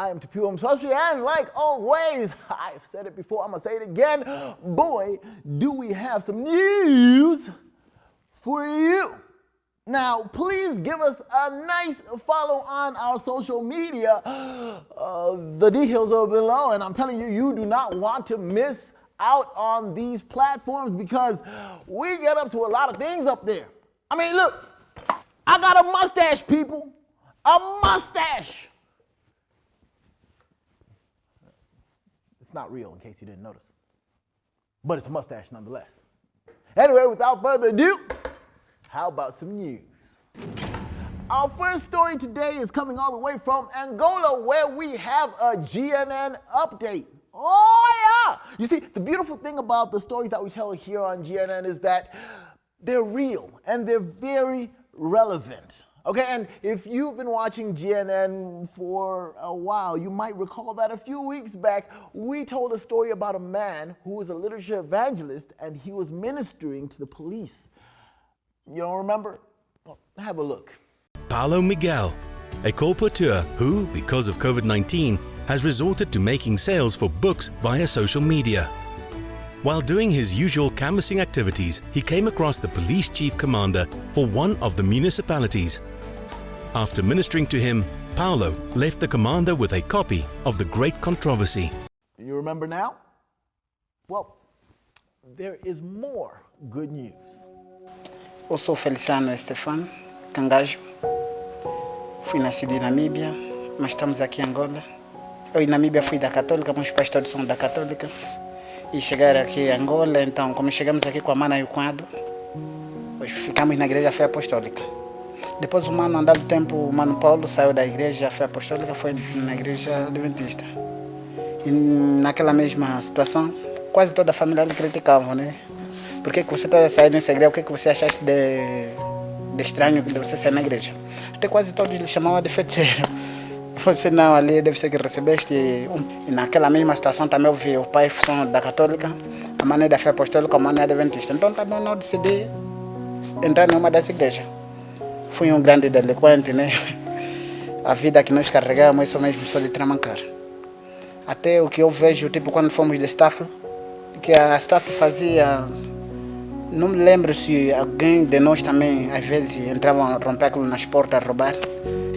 I am Tapiwa, and like always, I've said it before, I'm going to say it again. Boy, do we have some news for you. Now, please give us a nice follow on our social media. The details are below, and I'm telling you, you do not want to miss out on these platforms because we get up to a lot of things up there. I mean, look, I got a mustache, people. A mustache. It's not real, in case you didn't notice. But it's a mustache nonetheless. Anyway, without further ado, how about some news? Our first story today is coming all the way from Angola, where we have a GNN update. Oh, yeah! You see, the beautiful thing about the stories that we tell here on GNN is that they're real and they're very relevant. Okay, and if you've been watching GNN for a while, you might recall that a few weeks back, we told a story about a man who was a literature evangelist and he was ministering to the police. You don't remember? Well, have a look. Paulo Miguel, a colporteur who, because of COVID-19, has resorted to making sales for books via social media. While doing his usual canvassing activities, he came across the police chief commander for one of the municipalities. After ministering to him, Paulo left the commander with a copy of The Great Controversy. You remember now? Well, there is more good news. Eu sou Feliciano Estefano Canganjo. Fui nascido em Namíbia, mas estamos aqui em Angola. Eu em Namíbia fui da Católica, meus pais todos são da Católica. E chegaram aqui em Angola, então como chegamos aqui com a mana e o cunhado, ficamos na igreja fé apostólica. Depois um ano, andado tempo, o mano Paulo saiu da igreja fé apostólica, foi na igreja adventista. E naquela mesma situação, quase toda a família lhe criticava, né? Por que você está saindo dessa igreja? O que você achaste de estranho de você sair na igreja? Até quase todos lhe chamavam de feiticeiro. Você não, ali deve ser que recebeste. E naquela mesma situação também eu vi o pai são da católica, a mãe da fé apostólica, a mãe é adventista. Então também não decidi entrar em uma das igrejas. Fui um grande delinquente, né? A vida que nós carregamos, isso mesmo, só de tramancar. Até o que eu vejo, tipo, quando fomos de staff, que a staff fazia... Não me lembro se alguém de nós também, às vezes, entrava a romper aquilo nas portas, a roubar.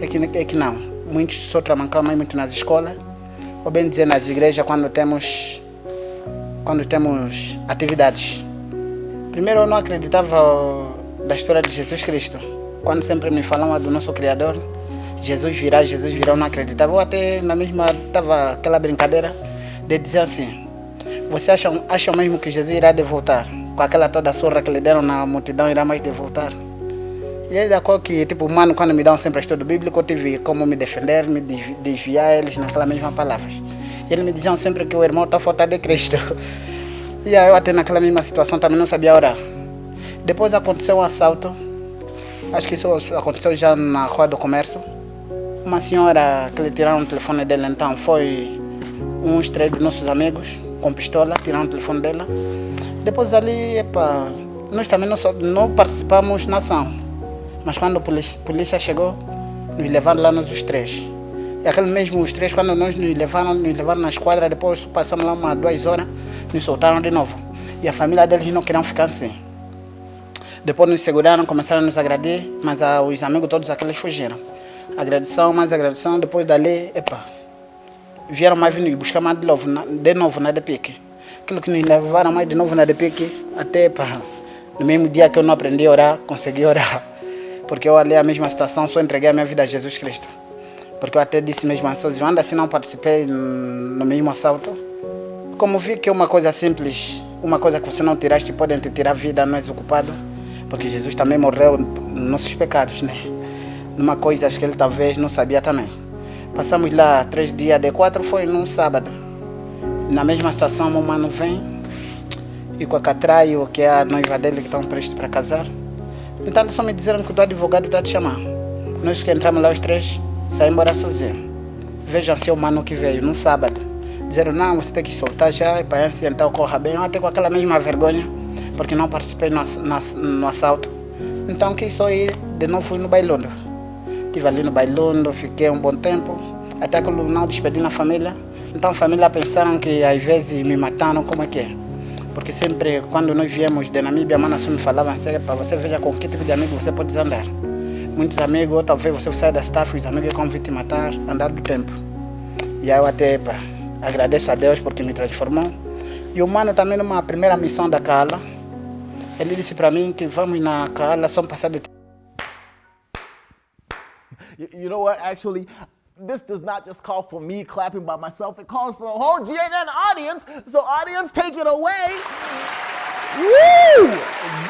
É que não. Muitos só tramancavam muito nas escolas, ou bem dizer, nas igrejas, quando temos atividades. Primeiro, eu não acreditava da história de Jesus Cristo. Quando sempre me falavam do nosso Criador, Jesus virá, eu não acreditava. Eu até na mesma estava aquela brincadeira de dizer assim, você acha mesmo que Jesus irá de voltar? Com aquela toda surra que lhe deram na multidão, irá mais de voltar? E é da qual que, tipo, mano, quando me dão sempre estudo bíblico, eu tive como me defender, me desviar eles naquelas mesmas palavras. E eles me diziam sempre que o irmão está faltando de Cristo. E eu até naquela mesma situação também não sabia orar. Depois aconteceu um assalto. Acho que isso aconteceu já na Rua do Comércio. Uma senhora que lhe tiraram o telefone dela, então foi uns 3 dos nossos amigos com pistola, tiraram o telefone dela. Depois ali, nós também não participamos na ação. Mas quando a polícia chegou, nos levaram lá nós os 3. E aquele mesmo os 3, quando nos levaram na esquadra, depois passamos lá 2 horas, nos soltaram de novo. E a família deles não queriam ficar assim. Depois nos seguraram, começaram a nos agredir, mas os amigos todos aqueles fugiram. Agredição, mais agredição, depois dali, vieram mais vir buscar mais de novo na DPIC. Aquilo que nos levaram mais de novo na DPIC, até no mesmo dia que eu não aprendi a orar, consegui orar. Porque eu ali a mesma situação, só entreguei a minha vida a Jesus Cristo. Porque eu até disse mesmo assim, eu ainda assim não participei no mesmo assalto. Como vi que é uma coisa simples, uma coisa que você não tiraste, podem te tirar a vida, não és ocupado. Porque Jesus também morreu nos nossos pecados, né? Numa coisa que ele talvez não sabia também. Passamos lá 3 dias, de 4 foi num sábado. Na mesma situação, meu mano vem e com a Catraio, que é a noiva dele que estão prestes para casar. Então eles só me disseram que o advogado está te chamar. Nós que entramos lá os 3, saímos embora sozinhos. Vejam se o mano que veio num sábado. Disseram, não, você tem que soltar já, e para então corra bem. Eu até com aquela mesma vergonha, porque não participei no assalto. Então quis só ir, de novo fui no Bailondo. Estive ali no Bailondo, fiquei um bom tempo. Até que eu não despedi na família. Então a família pensaram que às vezes me mataram, como é que é? Porque sempre quando nós viemos de Namíbia, mano, assim me falavam assim, para você veja com que tipo de amigo você pode andar. Muitos amigos, talvez você sai da staff, os amigos vão vir te matar, andar do tempo. E aí eu até agradeço a Deus porque me transformou. E o mano também numa primeira missão da Cala, ele disse para mim que vamos na Cala, só passar de... You know what, actually, this does not just call for me clapping by myself, it calls for the whole GNN audience. So audience, take it away. Woo!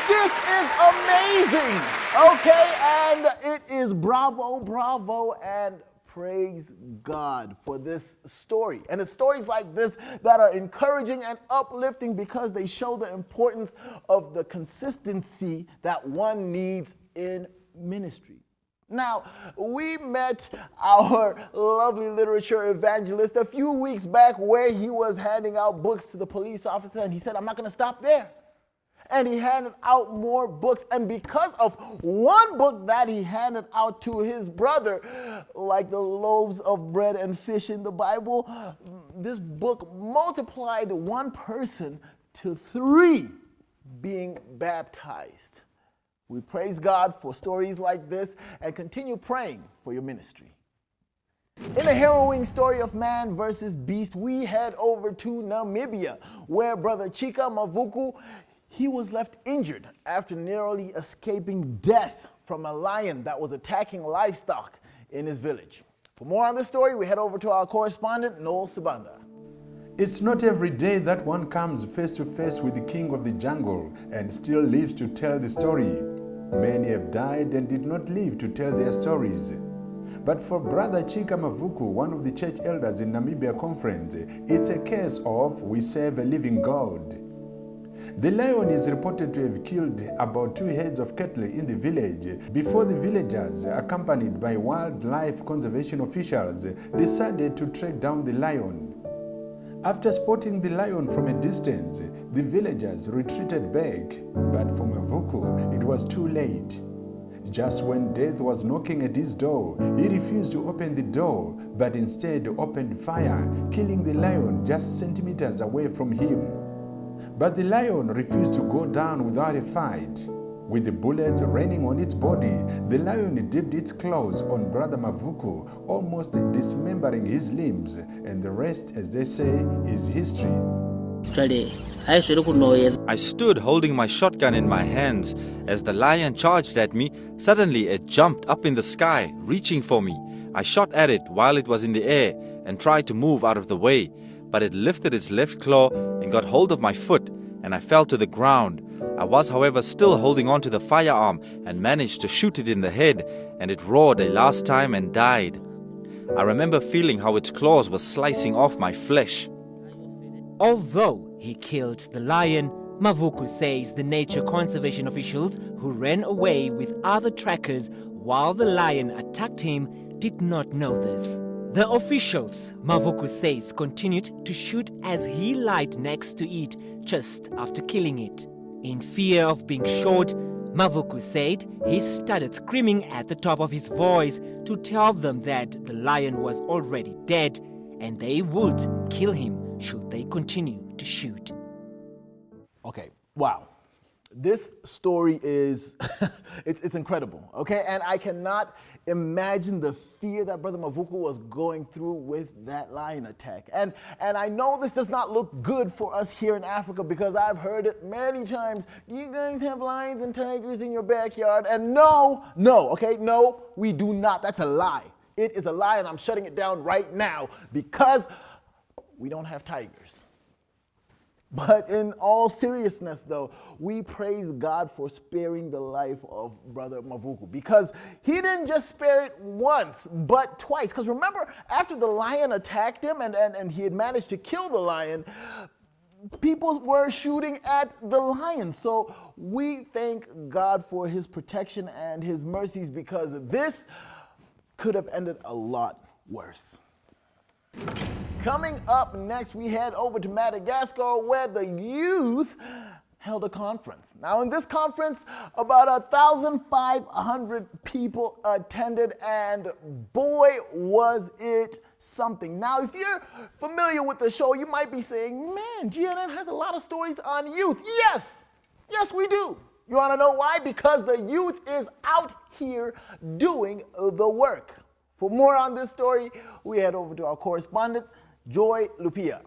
This is amazing. Okay, and it is bravo, bravo, and praise God for this story. And it's stories like this that are encouraging and uplifting because they show the importance of the consistency that one needs in ministry. Now, we met our lovely literature evangelist a few weeks back where he was handing out books to the police officer, and he said, I'm not going to stop there. And he handed out more books, and because of one book that he handed out to his brother, like the loaves of bread and fish in the Bible, this book multiplied one person to 3 being baptized. We praise God for stories like this and continue praying for your ministry. In the harrowing story of man versus beast, we head over to Namibia, where Brother Chika Mavuko, he was left injured after narrowly escaping death from a lion that was attacking livestock in his village. For more on this story, we head over to our correspondent, Noel Sibanda. It's not every day that one comes face to face with the king of the jungle and still lives to tell the story. Many have died and did not live to tell their stories. But for Brother Chika Mavuko, one of the church elders in Namibia Conference, it's a case of we serve a living God. The lion is reported to have killed about 2 heads of cattle in the village before the villagers, accompanied by wildlife conservation officials, decided to track down the lion. After spotting the lion from a distance, the villagers retreated back, but for Mavuko, it was too late. Just when death was knocking at his door, he refused to open the door, but instead opened fire, killing the lion just centimeters away from him. But the lion refused to go down without a fight. With the bullets raining on its body, the lion dipped its claws on Brother Mavuko, almost dismembering his limbs, and the rest, as they say, is history. I stood holding my shotgun in my hands. As the lion charged at me, suddenly it jumped up in the sky, reaching for me. I shot at it while it was in the air and tried to move out of the way, but it lifted its left claw and got hold of my foot, and I fell to the ground. I was, however, still holding on to the firearm and managed to shoot it in the head, and it roared a last time and died. I remember feeling how its claws were slicing off my flesh. Although he killed the lion, Mavuko says the nature conservation officials who ran away with other trackers while the lion attacked him did not know this. The officials, Mavuko says, continued to shoot as he lied next to it just after killing it. In fear of being shot, Mavuko said he started screaming at the top of his voice to tell them that the lion was already dead and they would kill him should they continue to shoot. Okay, wow. This story is, it's incredible, okay? And I cannot imagine the fear that Brother Mavuko was going through with that lion attack. And I know this does not look good for us here in Africa because I've heard it many times. Do you guys have lions and tigers in your backyard? And no, we do not. That's a lie. It is a lie, and I'm shutting it down right now because we don't have tigers. But in all seriousness, though, we praise God for sparing the life of Brother Mavuko because he didn't just spare it once, but twice. Because remember, after the lion attacked him and he had managed to kill the lion, people were shooting at the lion. So we thank God for his protection and his mercies because this could have ended a lot worse. Coming up next, we head over to Madagascar where the youth held a conference. Now in this conference, about 1,500 people attended and boy was it something. Now, if you're familiar with the show, you might be saying, man, GNN has a lot of stories on youth. Yes, we do. You want to know why? Because the youth is out here doing the work. For more on this story, we head over to our correspondent, Joy Lupia.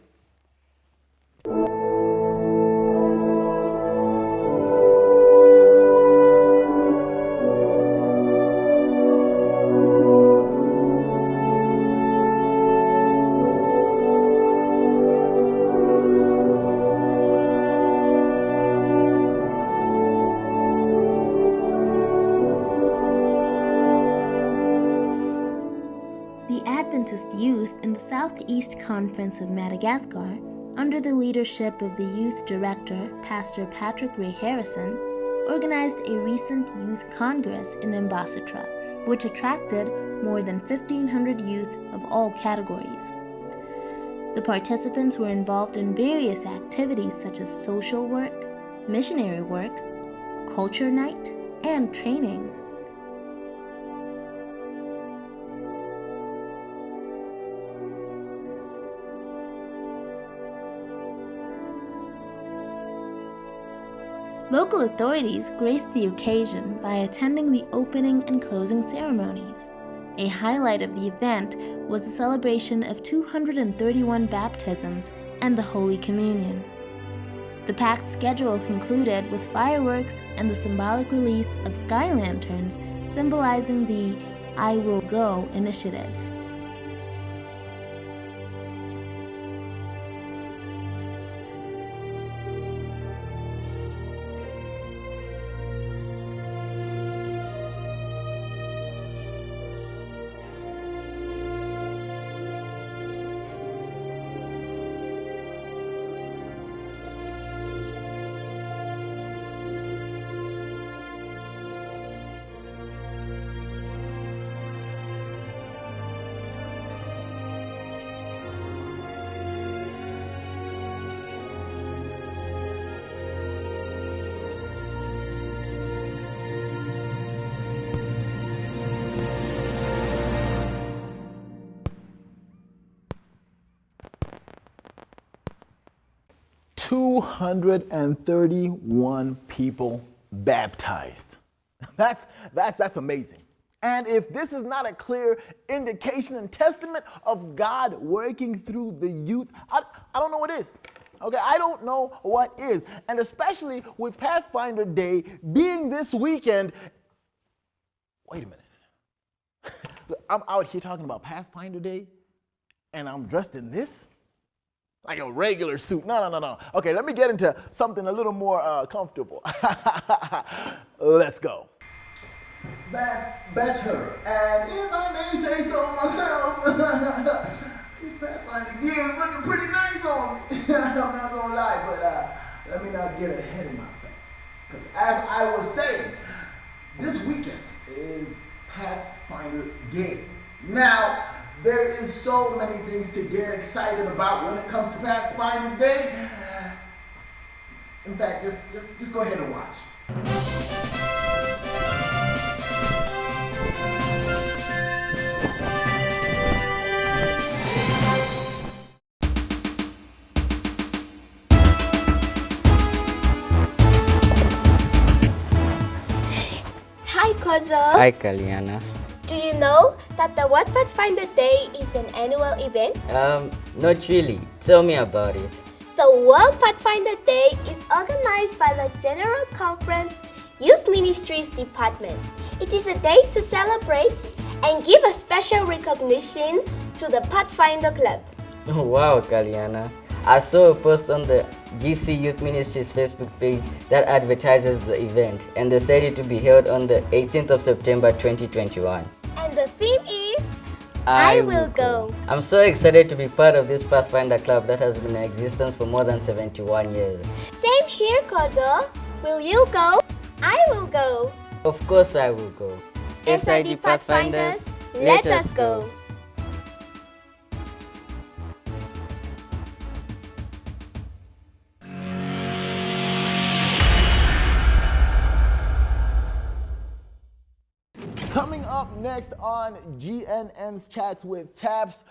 Adventist youth in the Southeast Conference of Madagascar, under the leadership of the youth director, Pastor Patrick Ray Harrison, organized a recent youth congress in Ambassadra, which attracted more than 1,500 youth of all categories. The participants were involved in various activities such as social work, missionary work, culture night, and training. Local authorities graced the occasion by attending the opening and closing ceremonies. A highlight of the event was the celebration of 231 baptisms and the Holy Communion. The packed schedule concluded with fireworks and the symbolic release of sky lanterns symbolizing the I Will Go initiative. $231 people baptized. That's amazing. And if this is not a clear indication and testament of God working through the youth, I don't know what is. Okay, I don't know what is. And especially with Pathfinder Day being this weekend. Wait a minute. I'm out here talking about Pathfinder Day and I'm dressed in this? Like a regular suit. No. Okay, let me get into something a little more comfortable. Let's go. That's better. And if I may say so myself, this Pathfinder gear is looking pretty nice on me. I'm not gonna lie, but let me not get ahead of myself. Because as I was saying, this weekend is Pathfinder Day. Now, there is so many things to get excited about when it comes to Pathfinder Day. In fact, just go ahead and watch. Hi, Kozo. Hi, Kaliana. Do you know that the What Pathfinder Day is an annual event? Not really. Tell me about it. The World Pathfinder Day is organized by the General Conference Youth Ministries Department. It is a day to celebrate and give a special recognition to the Pathfinder Club. Wow, Kaliana. I saw a post on the GC Youth Ministries Facebook page that advertises the event, and they said it to be held on the 18th of September 2021. And the theme is I Will Go. I'm so excited to be part of this Pathfinder Club that has been in existence for more than 71 years. Same here, Kozo. Will you go? I will go. Of course I will go. SID Pathfinders, let us go. Coming up next on GNN's Chats with Taps,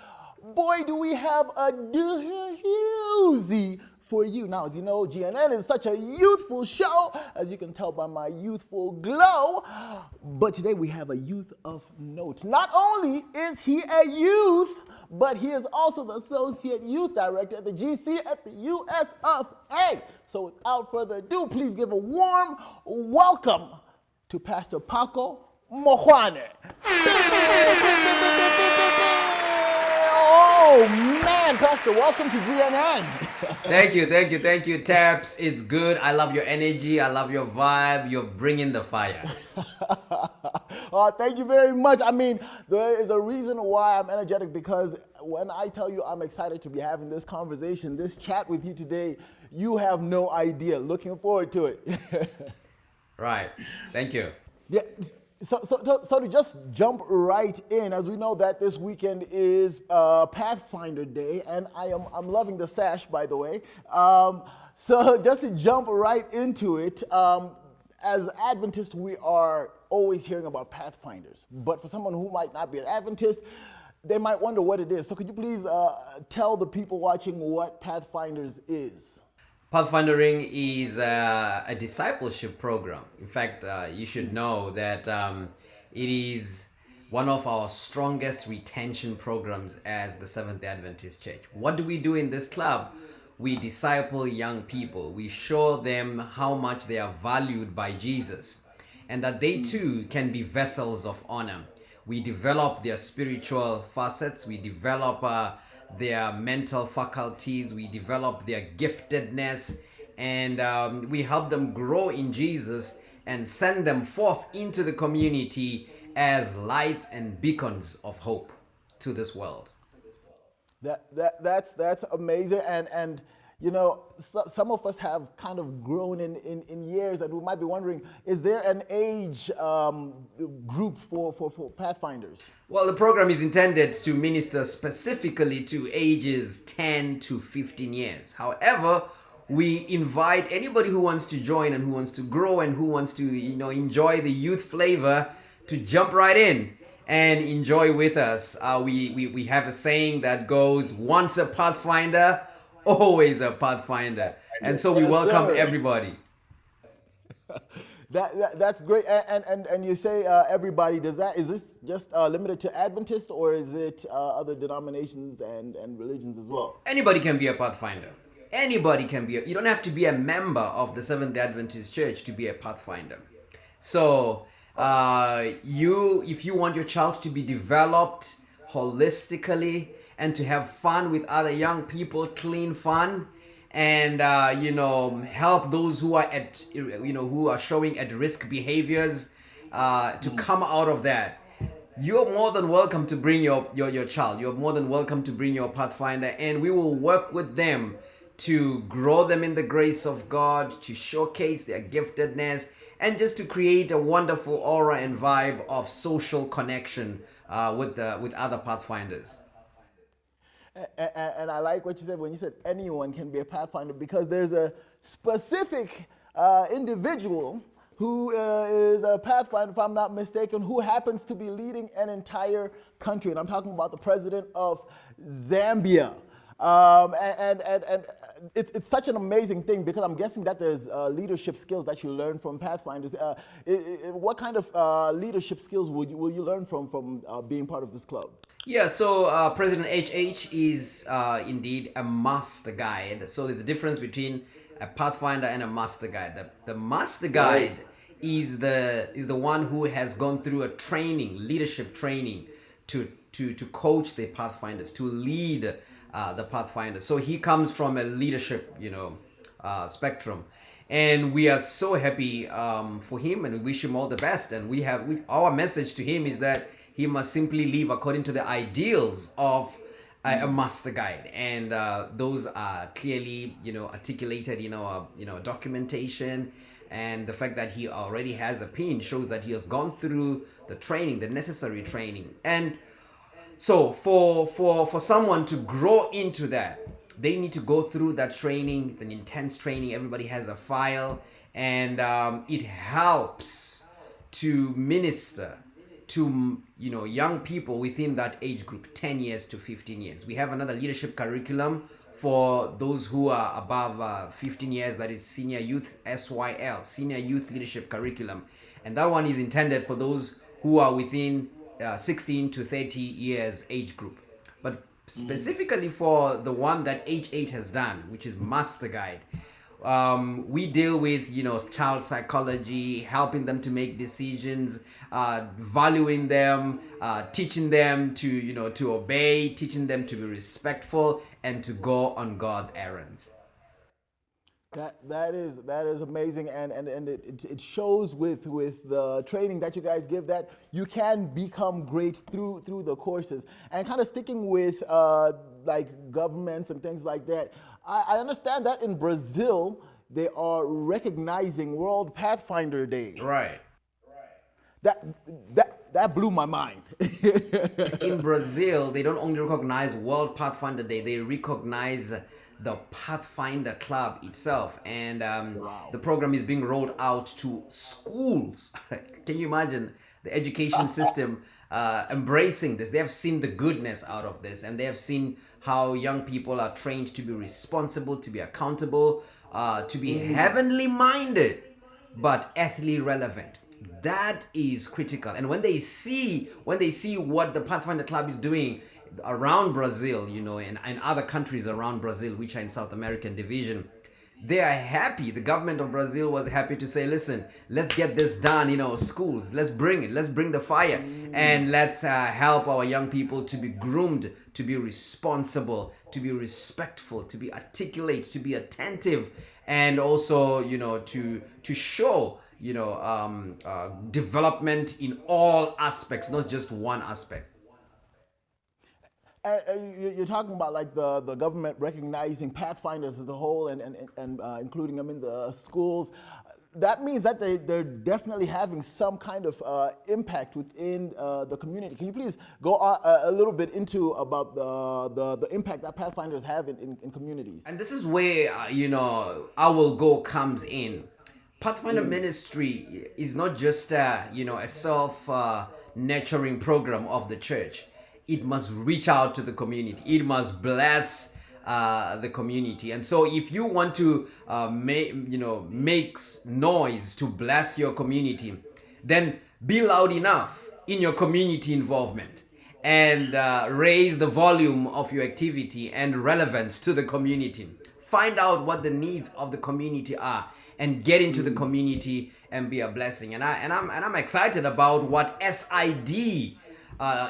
boy, do we have a doozy for you. Now, as you know, GNN is such a youthful show, as you can tell by my youthful glow. But today we have a youth of note. Not only is he a youth, but he is also the Associate Youth Director at the GC at the US of A. So without further ado, please give a warm welcome to Pastor Pako Mokgwane. Oh man, Pastor, welcome to GNN. Thank you, Taps. It's good. I love your energy. I love your vibe. You're bringing the fire. Thank you very much. I mean, there is a reason why I'm energetic, because when I tell you I'm excited to be having this conversation, this chat with you today, you have no idea. Looking forward to it. Right. Thank you. Yeah. So to just jump right in, as we know that this weekend is Pathfinder Day, and I'm loving the sash, by the way. So just to jump right into it, as Adventists, we are always hearing about Pathfinders. But for someone who might not be an Adventist, they might wonder what it is. So could you please tell the people watching what Pathfinders is? Pathfindering is a discipleship program. In fact, you should know that it is one of our strongest retention programs as the Seventh-day Adventist Church. What do we do in this club? We disciple young people. We show them how much they are valued by Jesus and that they too can be vessels of honor. We develop their spiritual facets. We develop their mental faculties, we develop their giftedness, and we help them grow in Jesus and send them forth into the community as lights and beacons of hope to this world. That's amazing, and you know, some of us have kind of grown in years, and we might be wondering, is there an age group for Pathfinders? Well, the program is intended to minister specifically to ages 10 to 15 years. However, we invite anybody who wants to join and who wants to grow and who wants to, enjoy the youth flavor to jump right in and enjoy with us. We have a saying that goes, once a Pathfinder, always a Pathfinder. And so we welcome everybody. That's great. And you say everybody, is this just limited to Adventists, or is it other denominations and religions as well? Anybody can be a Pathfinder. Anybody can be. You don't have to be a member of the Seventh-day Adventist Church to be a Pathfinder. So if you want your child to be developed holistically and to have fun with other young people, clean fun, and help those who are who are showing at-risk behaviors to come out of that, you're more than welcome to bring your child. You're more than welcome to bring your Pathfinder, and we will work with them to grow them in the grace of God, to showcase their giftedness, and just to create a wonderful aura and vibe of social connection with other Pathfinders. And I like what you said when you said anyone can be a Pathfinder, because there's a specific individual who is a Pathfinder, if I'm not mistaken, who happens to be leading an entire country. And I'm talking about the president of Zambia. And it's such an amazing thing, because I'm guessing that there's leadership skills that you learn from Pathfinders. What kind of leadership skills will you learn from being part of this club? Yeah, so President HH is indeed a master guide. So there's a difference between a Pathfinder and a master guide. The master guide is the one who has gone through a leadership training to coach the Pathfinders, to lead the Pathfinders. So he comes from a leadership, spectrum. And we are so happy for him, and we wish him all the best. And our message to him is that he must simply live according to the ideals of a master guide, and those are clearly, articulated in our, documentation. And the fact that he already has a pin shows that he has gone through the training, the necessary training. And so for someone to grow into that, they need to go through that training. It's an intense training. Everybody has a file, and it helps to minister to young people within that age group, 10 years to 15 years. We have another leadership curriculum for those who are above 15 years, that is Senior Youth SYL, Senior Youth Leadership Curriculum. And that one is intended for those who are within 16 to 30 years age group. But specifically for the one that H8 has done, which is Master Guide, we deal with child psychology, helping them to make decisions, valuing them, teaching them to obey, teaching them to be respectful and to go on God's errands. That is amazing, and it shows with the training that you guys give that you can become great through the courses. And kind of sticking with like governments and things like that, I understand that in Brazil they are recognizing World Pathfinder Day. Right. That blew my mind. In Brazil, they don't only recognize World Pathfinder Day, they recognize the Pathfinder Club itself, and the program is being rolled out to schools. Can you imagine the education system embracing this? They have seen the goodness out of this, and they have seen how young people are trained to be responsible, to be accountable, to be heavenly minded, but ethically relevant. That is critical. And when they see what the Pathfinder Club is doing around Brazil, and other countries around Brazil, which are in South American division, they are happy. The government of Brazil was happy to say, listen, let's get this done in our schools. Let's bring the fire, and let's help our young people to be groomed, to be responsible, to be respectful, to be articulate, to be attentive, and also, to show, development in all aspects, not just one aspect. You're talking about like the government recognizing Pathfinders as a whole and including them in the schools. That means that they're definitely having some kind of impact within the community. Can you please go a little bit into about the impact that Pathfinders have in communities? And this is where, Our Go comes in. Pathfinder Ministry is not just, a self-nurturing program of the church. It must reach out to the community. It must bless the community. And so if you want to make noise to bless your community, then be loud enough in your community involvement and raise the volume of your activity and relevance to the community. Find out what the needs of the community are and get into the community and be a blessing. And I'm excited about what SID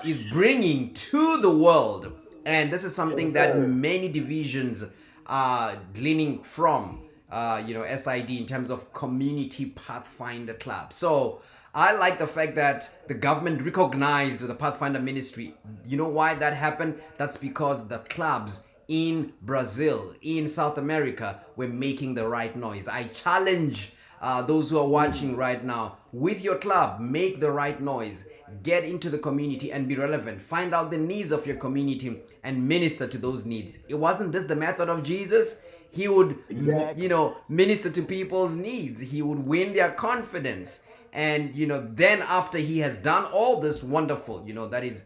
is bringing to the world, and this is something that many divisions are gleaning from SID in terms of Community Pathfinder Club. So I like the fact that the government recognized the Pathfinder Ministry. You know why that happened? That's because the clubs in Brazil, in South America, were making the right noise. I challenge those who are watching right now, with your club, make the right noise. Get into the community and be relevant. Find out the needs of your community and minister to those needs. It wasn't this the method of Jesus? He would, minister to people's needs. He would win their confidence. And, then after he has done all this wonderful, that is,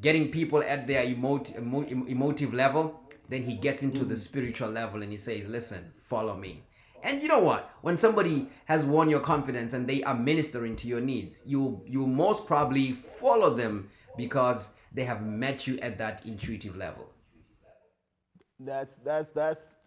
getting people at their emotive level, then he gets into the spiritual level and he says, listen, follow me. And you know what? When somebody has won your confidence and they are ministering to your needs, you most probably follow them because they have met you at that intuitive level. That's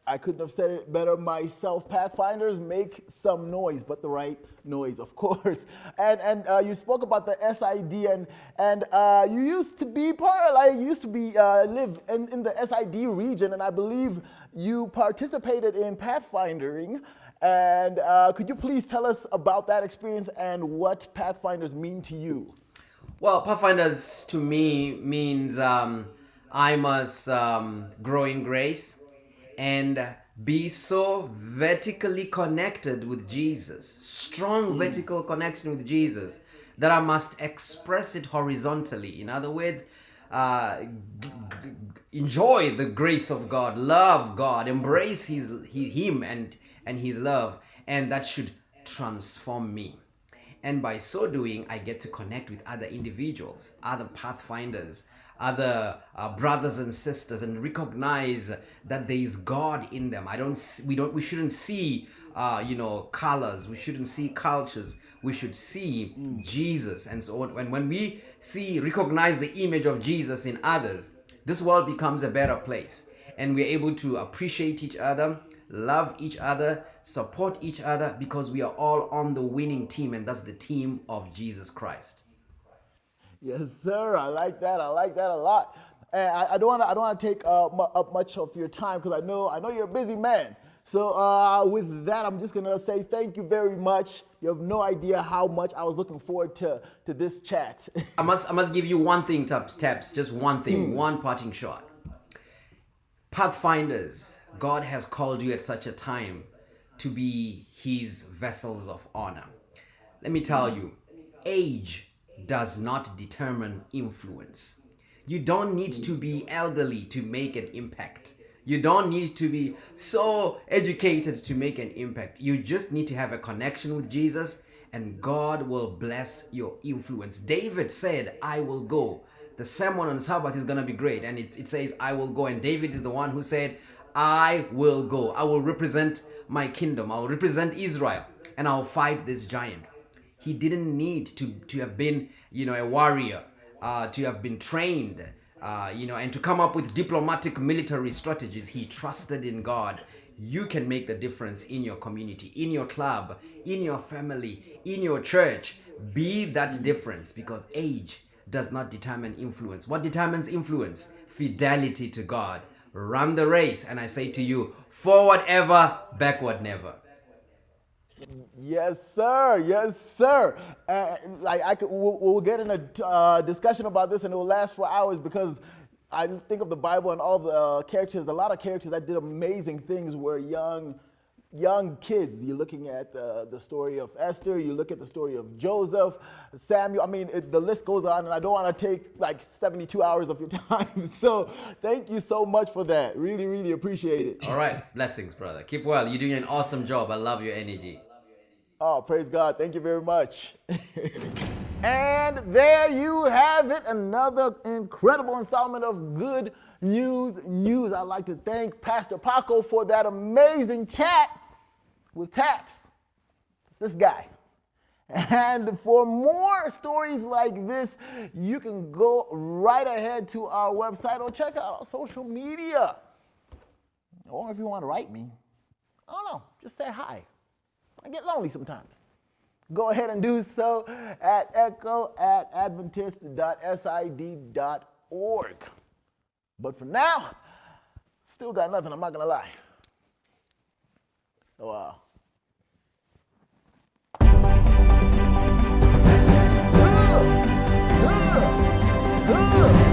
I couldn't have said it better myself. Pathfinders make some noise, but the right noise, of course. And you spoke about the SID, and you used to be live in the SID region, and I believe you participated in pathfindering. And could you please tell us about that experience and what Pathfinders mean to you? Well, Pathfinders to me means I must grow in grace and be so vertically connected with Jesus, strong vertical connection with Jesus, that I must express it horizontally. In other words, enjoy the grace of God, love God, embrace Him and His love, and that should transform me. And by so doing, I get to connect with other individuals, other pathfinders, other brothers and sisters, and recognize that there is God in them. We shouldn't see colors. We shouldn't see cultures. We should see Jesus. And so when we recognize the image of Jesus in others, this world becomes a better place. And we're able to appreciate each other, love each other, support each other, because we are all on the winning team, and that's the team of Jesus Christ. Yes, sir. I like that. I like that a lot. And I don't want to take up much of your time, because I know you're a busy man. So with that, I'm just gonna say thank you very much. You have no idea how much I was looking forward to this chat. I must give you one thing, Taps. Just one thing, one parting shot. Pathfinders, God has called you at such a time to be His vessels of honor. Let me tell you, age does not determine influence. You don't need to be elderly to make an impact. You don't need to be so educated to make an impact. You just need to have a connection with Jesus, and God will bless your influence. David said, I will go. The sermon on Sabbath is going to be great. And it says, I will go. And David is the one who said, I will go. I will represent my kingdom. I will represent Israel, and I'll fight this giant. He didn't need to have been, a warrior, to have been trained, and to come up with diplomatic military strategies. He trusted in God. You can make the difference in your community, in your club, in your family, in your church. Be that difference, because age does not determine influence. What determines influence? Fidelity to God. Run the race, and I say to you, forward ever, backward never. Yes, sir. Yes, sir. We'll get in a discussion about this, and it will last for hours, because I think of the Bible and all the characters. A lot of characters that did amazing things were young kids. You're looking at the story of Esther. You look at the story of Joseph, Samuel. I mean, the list goes on, and I don't want to take like 72 hours of your time. So thank you so much for that. Really, really appreciate it. All right. Blessings, brother. Keep well. You're doing an awesome job. I love your energy. Oh, praise God. Thank you very much. And there you have it. Another incredible installment of Good News. I'd like to thank Pastor Pako for that amazing chat with Taps. It's this guy. And for more stories like this, you can go right ahead to our website or check out our social media. Or if you want to write me, I don't know, just say hi. I get lonely sometimes. Go ahead and do so at echo@adventist.sid.org. But for now, still got nothing, I'm not going to lie. So, good.